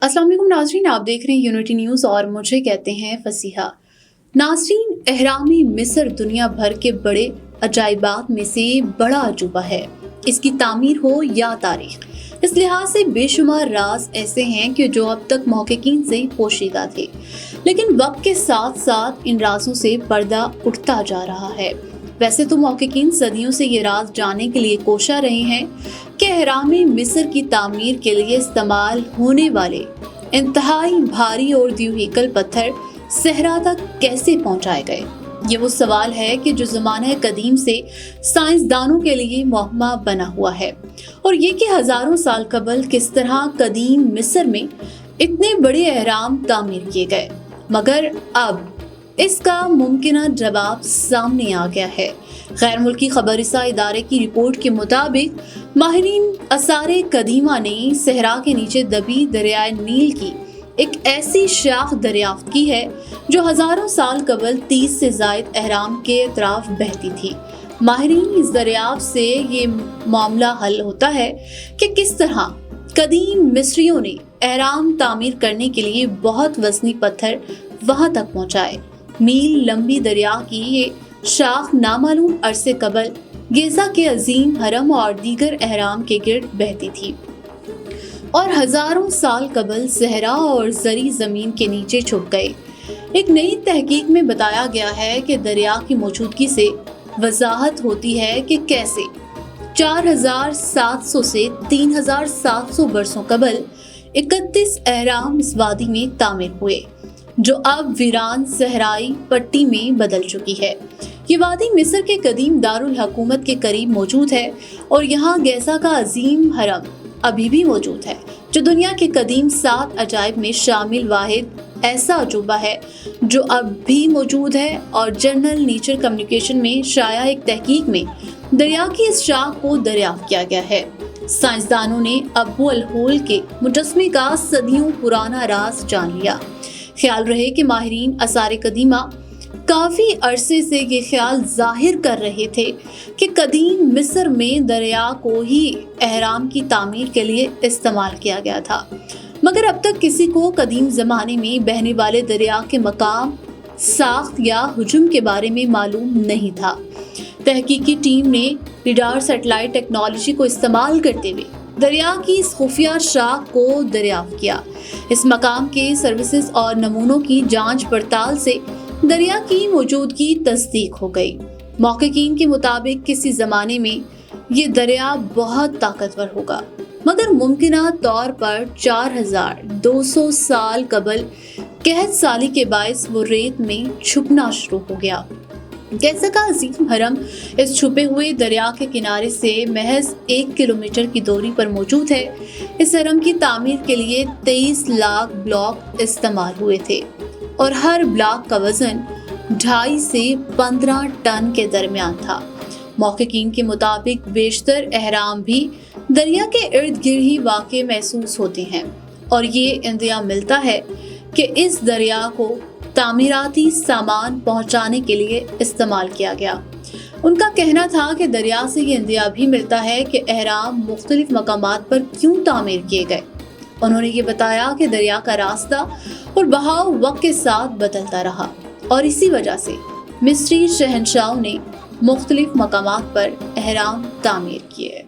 अस्सलाम वालेकुम नाजरीन, आप देख रहे हैं यूनिटी न्यूज़ और मुझे कहते हैं फसीहा। नाजरीन, एहरामी मिस्र दुनिया भर के बड़े अजायबात में से बड़ा अजूबा है। इसकी तामीर हो या तारीख, इस लिहाज से बेशुमार राज ऐसे हैं कि जो अब तक महक़क़ीन से पोशीदा थे, लेकिन वक्त के साथ साथ इन राजों से पर्दा उठता जा रहा है। वैसे तो महक़क़ीन सदियों से ये राज जानने के लिए कोशा रहे हैं कि एहरामी मिस्र की तामीर के लिए इस्तेमाल होने वाले इंतहाई भारी और द्यूहिकल पत्थर सहरा तक कैसे पहुंचाए गए। ये वो सवाल है कि जो ज़माना कदीम से साइंसदानों के लिए मुअम्मा बना हुआ है, और ये कि हज़ारों साल कबल किस तरह कदीम मिस्र में इतने बड़े एहराम तामीर किए गए। मगर अब इसका मुमकिन जवाब सामने आ गया है। गैर मुल्की खबररसा इदारे की रिपोर्ट के मुताबिक माहिरीन आसारे कदीमा ने सहरा के नीचे दबी दरियाए नील की एक ऐसी शाख दरियाफ्त की है जो हजारों साल कबल 30 से जायद एहराम के अतराफ बहती थी। माहिरीन इस दरियाफ्त से ये मामला हल होता है कि किस तरह कदीम मिस्रियों ने एहराम तामीर करने के लिए बहुत वजनी पत्थर वहां तक पहुंचाए। मील लंबी दरिया की ये शाख नामालूम अरसे कबल गिज़ा के अजीम हरम और दीगर एहराम के गिर्द बहती थी और हजारों साल कबल सहरा और जरी जमीन के नीचे छुप गए। एक नई तहकीक में बताया गया है कि दरिया की मौजूदगी से वजाहत होती है कि कैसे 4700 से 3700 बरसों कबल 31 एहराम इस वादी में तामीर हुए, जो अब वीरान सहराई पट्टी में बदल चुकी है। ये वादी मिस्र के कदीम दारुल हुकूमत के करीब मौजूद है और यहाँ गिज़ा का अजीम हरम अभी भी मौजूद है, जो दुनिया के कदीम 7 अजायब में शामिल वाहिद ऐसा अजूबा है जो अब भी मौजूद है। और जर्नल नेचर कम्युनिकेशन में शाया एक तहकीक में दरिया की इस शाख को दरियाफ्त किया गया है। साइंसदानों ने अबू अल होल के मुजस्मे का सदियों पुराना राज जान लिया। ख्याल रहे कि माहिरीन आसारे कदीमा काफी अरसे से ये ख्याल जाहिर कर रहे थे कि कदीम मिस्र में दरिया को ही एहराम की तामीर के लिए इस्तेमाल किया गया था, मगर अब तक किसी को कदीम ज़माने में बहने वाले दरिया के मकाम, साख्त या हुजूम के बारे में मालूम नहीं था। तहकीकी टीम ने रडार सैटेलाइट टेक्नोलॉजी को इस्तेमाल करते हुए दरिया की इस खुफिया शाख को दरियाफ्त किया। इस मकाम के सर्विसेज और नमूनों की जांच पड़ताल से दरिया की मौजूदगी तस्दीक हो गई। महक़क़ीन के मुताबिक किसी ज़माने में ये दरिया बहुत ताकतवर होगा, मगर मुमकिना तौर पर 4200 साल कबल कहत साली के बायस वो रेत में छुपना शुरू हो गया। गिज़ा का अजीम हरम इस छुपे हुए दरिया के किनारे से महज 1 किलोमीटर की दूरी पर मौजूद है। इस हरम की तामीर के लिए 23 लाख ब्लॉक इस्तेमाल हुए थे और हर ब्लॉक का वजन 2.5 से 15 टन के दरमियान था। महक़क़ीन के मुताबिक बेशतर एहराम भी दरिया के इर्द गिर्द ही वाक़े महसूस होते हैं और ये इंदिया मिलता है कि इस दरिया को तामीराती सामान पहुंचाने के लिए इस्तेमाल किया गया। उनका कहना था कि दरिया से ये इंदिया भी मिलता है कि एहराम मुख्तलिफ मकामात पर क्यों तामीर किए गए। उन्होंने ये बताया कि दरिया का रास्ता और बहाव वक्त के साथ बदलता रहा और इसी वजह से मिस्री शहंशाहों ने मुख्तलिफ मकामात पर एहराम तामीर किए।